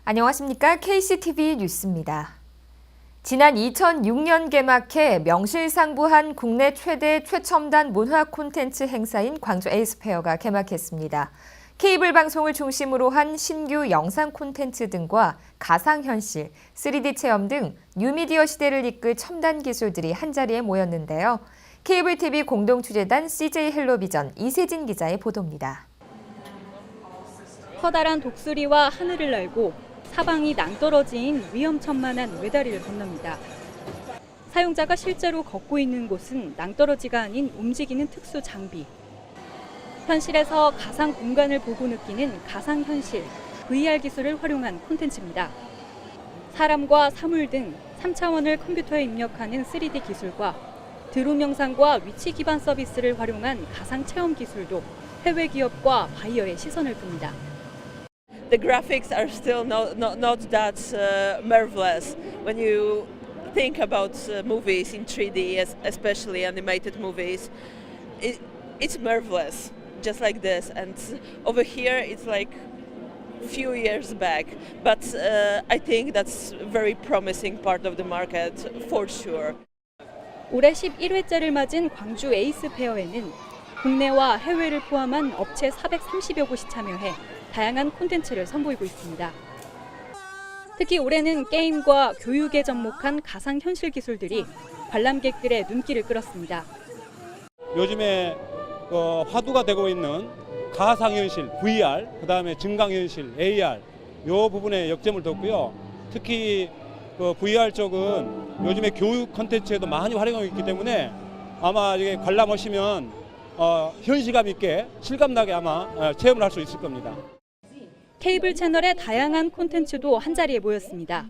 안녕하십니까? KCTV 뉴스입니다. 지난 2006년 개막해 명실상부한 국내 최대 최첨단 문화 콘텐츠 행사인 광주 에이스페어가 개막했습니다. 케이블 방송을 중심으로 한 신규 영상 콘텐츠 등과 가상현실, 3D 체험 등 뉴미디어 시대를 이끌 첨단 기술들이 한자리에 모였는데요. 케이블TV 공동취재단 CJ 헬로비전 이세진 기자의 보도입니다. 커다란 독수리와 하늘을 날고 사방이 낭떠러지인 위험천만한 외다리를 건넙니다. 사용자가 실제로 걷고 있는 곳은 낭떠러지가 아닌 움직이는 특수 장비. 현실에서 가상 공간을 보고 느끼는 가상현실, VR 기술을 활용한 콘텐츠입니다. 사람과 사물 등 3차원을 컴퓨터에 입력하는 3D 기술과 드론 영상과 위치 기반 서비스를 활용한 가상 체험 기술도 해외 기업과 바이어의 시선을 끕니다. The graphics are still not that marvelous when you think about movies in 3D, especially animated movies. It's marvelous, just like this. And over here, it's like few years back. But I think that's a very promising part of the market, for sure. 올해 11회째를 맞은 광주 에이스 페어에는 국내와 해외를 포함한 업체 430여 곳이 참여해 다양한 콘텐츠를 선보이고 있습니다. 특히 올해는 게임과 교육에 접목한 가상현실 기술들이 관람객들의 눈길을 끌었습니다. 요즘에 화두가 되고 있는 가상현실, VR, 그다음에 증강현실, AR 이 부분에 역점을 뒀고요. 특히 VR 쪽은 요즘에 교육 콘텐츠에도 많이 활용하고 있기 때문에 아마 이게 관람하시면 현실감 있게 실감나게 아마 체험을 할 수 있을 겁니다. 케이블 채널의 다양한 콘텐츠도 한자리에 모였습니다.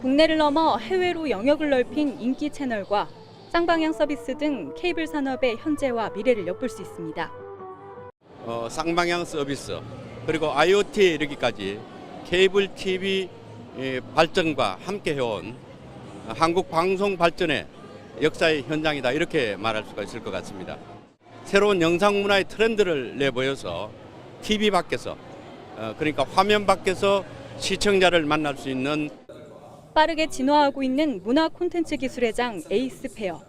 국내를 넘어 해외로 영역을 넓힌 인기 채널과 쌍방향 서비스 등 케이블 산업의 현재와 미래를 엿볼 수 있습니다. 쌍방향 서비스 그리고 IoT 이르기까지 케이블 TV 발전과 함께 해온 한국 방송 발전의 역사의 현장이다 이렇게 말할 수가 있을 것 같습니다. 새로운 영상 문화의 트렌드를 내보여서 TV 밖에서 그러니까 화면 밖에서 시청자를 만날 수 있는 빠르게 진화하고 있는 문화 콘텐츠 기술의 장 에이스페어.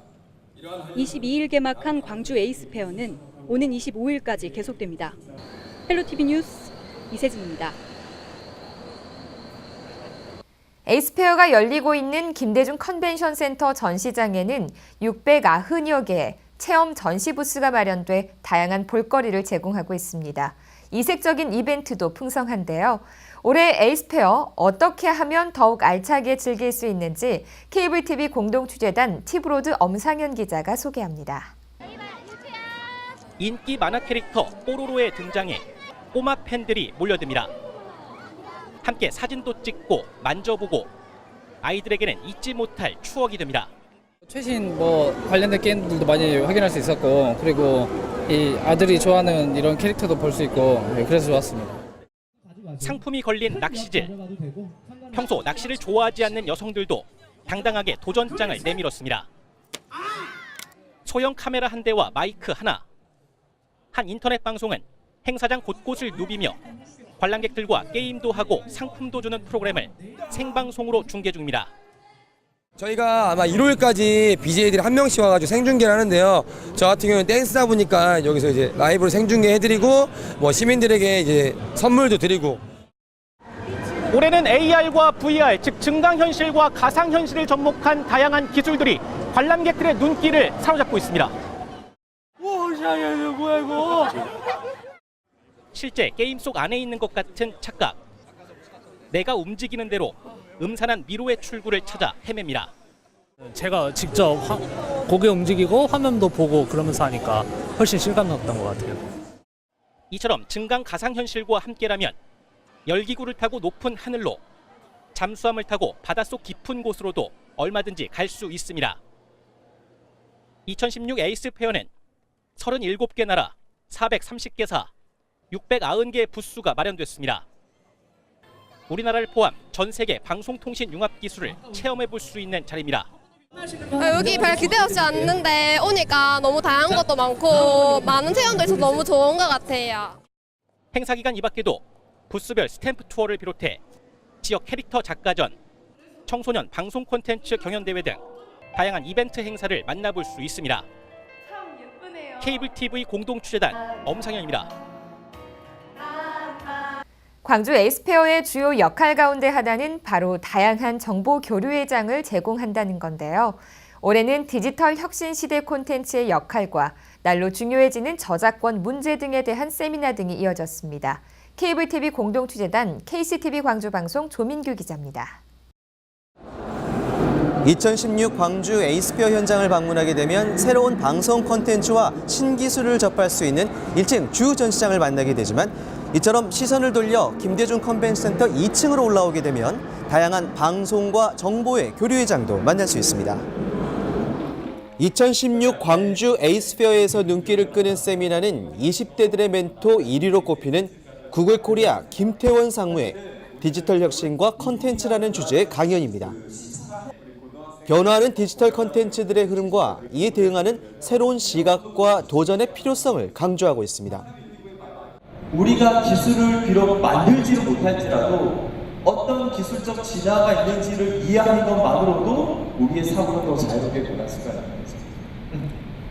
22일 개막한 광주 에이스페어는 오는 25일까지 계속됩니다. 헬로티비 뉴스 이세진입니다. 에이스페어가 열리고 있는 김대중 컨벤션 센터 전시장에는 690여 개의 체험 전시 부스가 마련돼 다양한 볼거리를 제공하고 있습니다. 이색적인 이벤트도 풍성한데요. 올해 에이스페어 어떻게 하면 더욱 알차게 즐길 수 있는지 케이블TV 공동취재단 티브로드 엄상현 기자가 소개합니다. 인기 만화 캐릭터 뽀로로의 등장에 꼬마 팬들이 몰려듭니다. 함께 사진도 찍고 만져보고 아이들에게는 잊지 못할 추억이 됩니다. 최신 관련된 게임들도 많이 확인할 수 있었고 그리고 이 아들이 좋아하는 이런 캐릭터도 볼 수 있고 그래서 좋았습니다. 상품이 걸린 낚시질. 평소 낚시를 좋아하지 않는 여성들도 당당하게 도전장을 내밀었습니다. 소형 카메라 한 대와 마이크 하나. 한 인터넷 방송은 행사장 곳곳을 누비며 관람객들과 게임도 하고 상품도 주는 프로그램을 생방송으로 중계 중입니다. 저희가 아마 일요일까지 BJ들이 한 명씩 와가지고 생중계를 하는데요. 저 같은 경우는 댄스다 보니까 여기서 이제 라이브로 생중계 해드리고 시민들에게 이제 선물도 드리고. 올해는 AR과 VR, 즉 증강현실과 가상현실을 접목한 다양한 기술들이 관람객들의 눈길을 사로잡고 있습니다. 뭐야 이거? 실제 게임 속 안에 있는 것 같은 착각. 내가 움직이는 대로 음산한 미로의 출구를 찾아 헤맵니다. 제가 직접 고개 움직이고 화면도 보고 그러면서 하니까 훨씬 실감났던 것 같아요. 이처럼 증강 가상현실과 함께라면 열기구를 타고 높은 하늘로, 잠수함을 타고 바닷속 깊은 곳으로도 얼마든지 갈 수 있습니다. 2016 에이스페어는 37개 나라, 430개사, 690개의 부스가 마련됐습니다. 우리나라를 포함 전 세계 방송통신 융합 기술을 체험해 볼 수 있는 자리입니다. 여기 별 기대하지 않는데 오니까 너무 다양한 것도 많고 많은 체험도 있어서 너무 좋은 것 같아요. 행사 기간 이 밖에도 부스별 스탬프 투어를 비롯해 지역 캐릭터 작가전, 청소년 방송 콘텐츠 경연대회 등 다양한 이벤트 행사를 만나볼 수 있습니다. 케이블 TV 공동취재단 엄상현입니다. 광주 에이스페어의 주요 역할 가운데 하나는 바로 다양한 정보 교류의 장을 제공한다는 건데요. 올해는 디지털 혁신 시대 콘텐츠의 역할과 날로 중요해지는 저작권 문제 등에 대한 세미나 등이 이어졌습니다. 케이블 TV 공동취재단 KCTV 광주방송 조민규 기자입니다. 2016 광주 에이스페어 현장을 방문하게 되면 새로운 방송 콘텐츠와 신기술을 접할 수 있는 1층 주 전시장을 만나게 되지만 이처럼 시선을 돌려 김대중 컨벤션센터 2층으로 올라오게 되면 다양한 방송과 정보의 교류의 장도 만날 수 있습니다. 2016 광주 에이스페어에서 눈길을 끄는 세미나는 20대들의 멘토 1위로 꼽히는 구글 코리아 김태원 상무의 디지털 혁신과 컨텐츠라는 주제의 강연입니다. 변화하는 디지털 컨텐츠들의 흐름과 이에 대응하는 새로운 시각과 도전의 필요성을 강조하고 있습니다. 우리가 기술을 비록 만들지를 못할지라도 어떤 기술적 진화가 있는지를 이해하는 것만으로도 우리의 사고가 더 자유롭게 변할 수가 있는 거죠.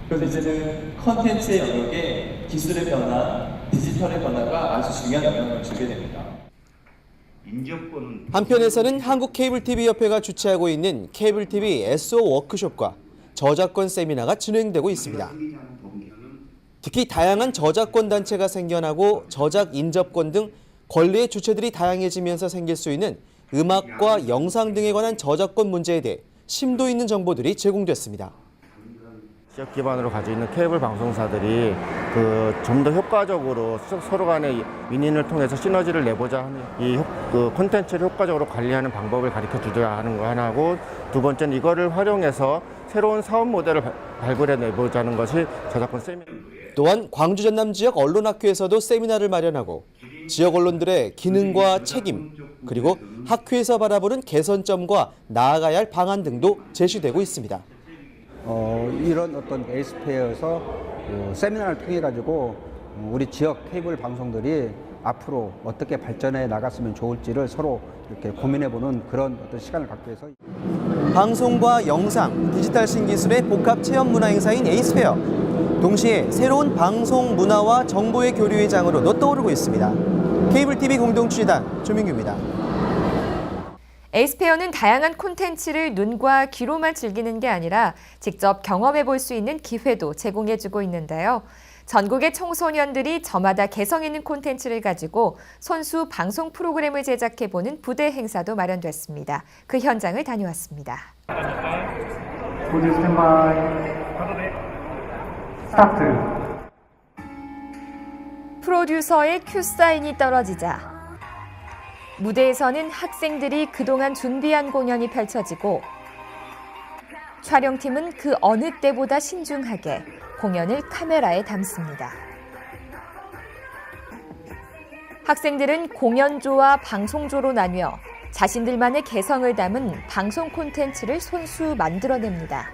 그래서 이제는 컨텐츠의 영역에 기술의 변화, 디지털의 변화가 아주 중요한 영향을 주게 됩니다. 한편에서는 한국케이블TV협회가 주최하고 있는 케이블TV SO 워크숍과 저작권 세미나가 진행되고 있습니다. 특히 다양한 저작권 단체가 생겨나고 저작 인접권 등 권리의 주체들이 다양해지면서 생길 수 있는 음악과 영상 등에 관한 저작권 문제에 대해 심도 있는 정보들이 제공됐습니다. 지역 기반으로 가지고 있는 케이블 방송사들이 좀 더 효과적으로 서로 간의 윈윈을 통해서 시너지를 내보자 하는 이 콘텐츠를 효과적으로 관리하는 방법을 가르쳐 주자 하는 거 하나고, 두 번째는 이거를 활용해서 새로운 사업 모델을 발굴해 내보자는 것이 저작권 세미나. 또한 광주 전남 지역 언론학회에서도 세미나를 마련하고 지역 언론들의 기능과 책임, 그리고 학회에서 바라보는 개선점과 나아가야 할 방안 등도 제시되고 있습니다. 이런 어떤 에이스페어에서 세미나를 통해 가지고 우리 지역 케이블 방송들이 앞으로 어떻게 발전해 나갔으면 좋을지를 서로 이렇게 고민해보는 그런 어떤 시간을 갖기 위해서. 방송과 영상, 디지털 신기술의 복합 체험 문화 행사인 에이스페어. 동시에 새로운 방송 문화와 정보의 교류의 장으로도 떠오르고 있습니다. 케이블TV 공동취재단 조민규입니다. 에이스페어는 다양한 콘텐츠를 눈과 귀로만 즐기는 게 아니라 직접 경험해 볼 수 있는 기회도 제공해주고 있는데요. 전국의 청소년들이 저마다 개성 있는 콘텐츠를 가지고 손수 방송 프로그램을 제작해보는 부대 행사도 마련됐습니다. 그 현장을 다녀왔습니다. 프로듀서의 큐사인이 떨어지자 무대에서는 학생들이 그동안 준비한 공연이 펼쳐지고 촬영팀은 그 어느 때보다 신중하게 공연을 카메라에 담습니다. 학생들은 공연조와 방송조로 나뉘어 자신들만의 개성을 담은 방송 콘텐츠를 손수 만들어냅니다.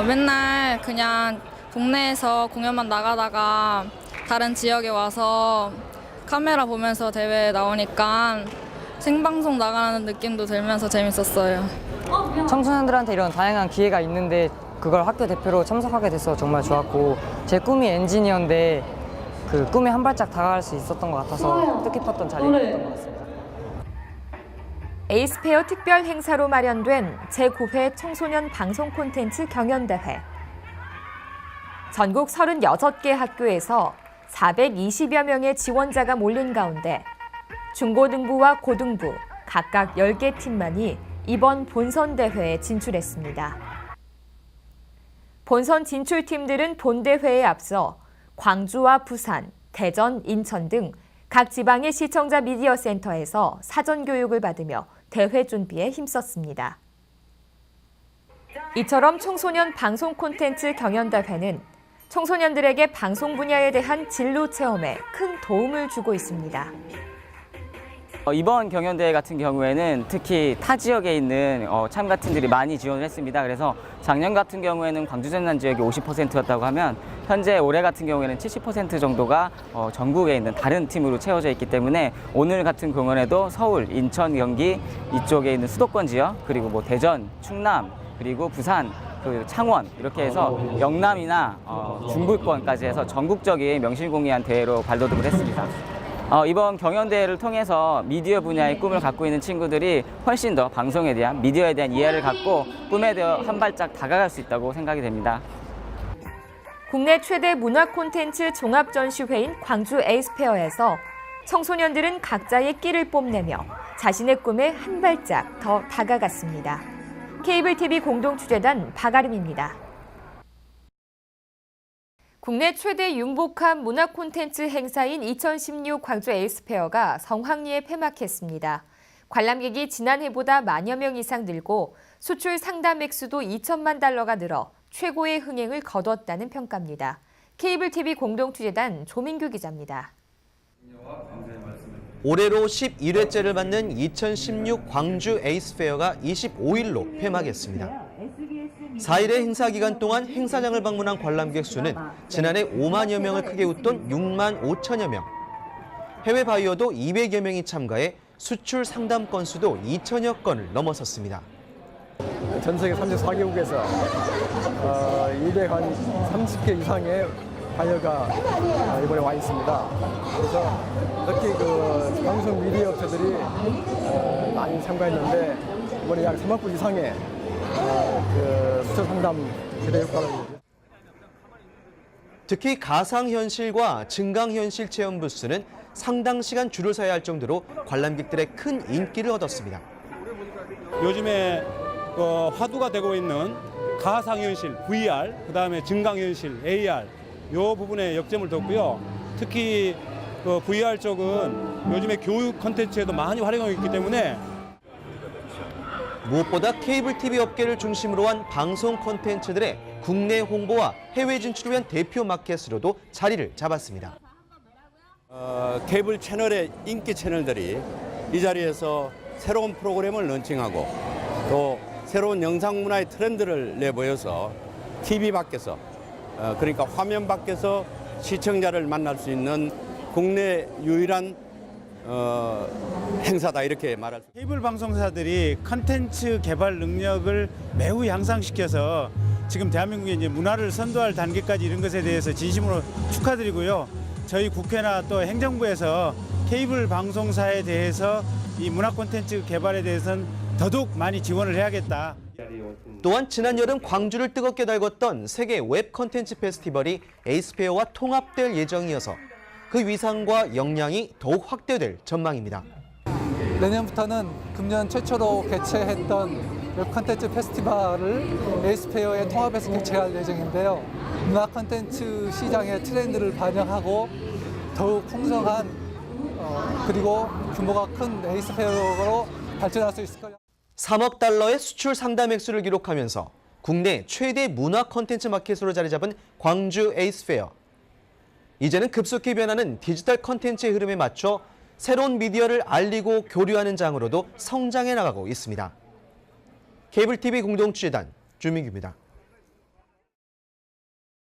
맨날 그냥 동네에서 공연만 나가다가 다른 지역에 와서 카메라 보면서 대회 나오니까 생방송 나가는 느낌도 들면서 재밌었어요. 청소년들한테 이런 다양한 기회가 있는데 그걸 학교 대표로 참석하게 돼서 정말 좋았고, 제 꿈이 엔지니어인데 그 꿈에 한 발짝 다가갈 수 있었던 것 같아서 뜻깊었던 자리였던 것 같습니다. 에이스페어 특별 행사로 마련된 제9회 청소년 방송 콘텐츠 경연대회. 전국 36개 학교에서 420여 명의 지원자가 몰린 가운데 중고등부와 고등부 각각 10개 팀만이 이번 본선 대회에 진출했습니다. 본선 진출팀들은 본대회에 앞서 광주와 부산, 대전, 인천 등 각 지방의 시청자 미디어 센터에서 사전 교육을 받으며 대회 준비에 힘썼습니다. 이처럼 청소년 방송 콘텐츠 경연대회는 청소년들에게 방송 분야에 대한 진로 체험에 큰 도움을 주고 있습니다. 이번 경연대회 같은 경우에는 특히 타 지역에 있는 참가팀들이 많이 지원을 했습니다. 그래서 작년 같은 경우에는 광주 전남 지역이 50%였다고 하면 현재 올해 같은 경우에는 70% 정도가 전국에 있는 다른 팀으로 채워져 있기 때문에 오늘 같은 공연에도 서울, 인천, 경기 이쪽에 있는 수도권 지역, 그리고 뭐 대전, 충남, 그리고 부산, 그 창원 이렇게 해서 영남이나 중부권까지 해서 전국적인 명실공히한 대회로 발돋움을 했습니다. 이번 경연대회를 통해서 미디어 분야의 꿈을 갖고 있는 친구들이 훨씬 더 방송에 대한, 미디어에 대한 이해를 갖고 꿈에 대해 한 발짝 다가갈 수 있다고 생각이 됩니다. 국내 최대 문화 콘텐츠 종합전시회인 광주 에이스페어에서 청소년들은 각자의 끼를 뽐내며 자신의 꿈에 한 발짝 더 다가갔습니다. 케이블 TV 공동취재단 박아름입니다. 국내 최대 융복합 문화 콘텐츠 행사인 2016 광주 에이스페어가 성황리에 폐막했습니다. 관람객이 지난해보다 만여 명 이상 늘고 수출 상담 액수도 2천만 달러가 늘어 최고의 흥행을 거뒀다는 평가입니다. 케이블 TV 공동취재단 조민규 기자입니다. 올해로 11회째를 맞는 2016 광주 에이스페어가 25일로 폐막했습니다. 4일의 행사 기간 동안 행사장을 방문한 관람객 수는 지난해 5만여 명을 크게 웃돈 6만 5천여 명. 해외 바이어도 200여 명이 참가해 수출 상담 건수도 2천여 건을 넘어섰습니다. 전 세계 34개국에서 230개 이상의 바이어가 이번에 와 있습니다. 그래서 특히 그 방송 미디어 업체들이 많이 참가했는데 이번에 약 3만 건 이상의 그 수출 상담 기대 효과를. 특히 가상현실과 증강현실 체험 부스는 상당 시간 줄을 서야 할 정도로 관람객들의 큰 인기를 얻었습니다. 요즘에 화두가 되고 있는 가상현실, VR, 그다음에 증강현실, AR 요 부분에 역점을 뒀고요. 특히 VR 쪽은 요즘에 교육 콘텐츠에도 많이 활용하고 있기 때문에 무엇보다 케이블 TV 업계를 중심으로 한 방송 콘텐츠들의 국내 홍보와 해외 진출을 위한 대표 마켓으로도 자리를 잡았습니다. 케이블 채널의 인기 채널들이 이 자리에서 새로운 프로그램을 런칭하고 또 새로운 영상 문화의 트렌드를 내보여서 TV 밖에서 그러니까 화면 밖에서 시청자를 만날 수 있는 국내 유일한 행사다 이렇게 말할 수 있습니다. 케이블 방송사들이 컨텐츠 개발 능력을 매우 향상시켜서 지금 대한민국의 이제 문화를 선도할 단계까지 이른 것에 대해서 진심으로 축하드리고요. 저희 국회나 또 행정부에서 케이블 방송사에 대해서 이 문화 콘텐츠 개발에 대해서는 더더욱 많이 지원을 해야겠다. 또한 지난 여름 광주를 뜨겁게 달궜던 세계 웹 콘텐츠 페스티벌이 에이스페어와 통합될 예정이어서 그 위상과 역량이 더욱 확대될 전망입니다. 내년부터는 금년 최초로 개최했던 웹 콘텐츠 페스티벌을 에이스페어에 통합해서 개최할 예정인데요. 문화 콘텐츠 시장의 트렌드를 반영하고 더욱 풍성한 그리고 규모가 큰 에이스페어로 발전할 수 있을 거예요. 3억 달러의 수출 상담 액수를 기록하면서 국내 최대 문화 콘텐츠 마켓으로 자리 잡은 광주 에이스페어. 이제는 급속히 변하는 디지털 콘텐츠의 흐름에 맞춰 새로운 미디어를 알리고 교류하는 장으로도 성장해 나가고 있습니다. 케이블 TV 공동취재단 주민규입니다.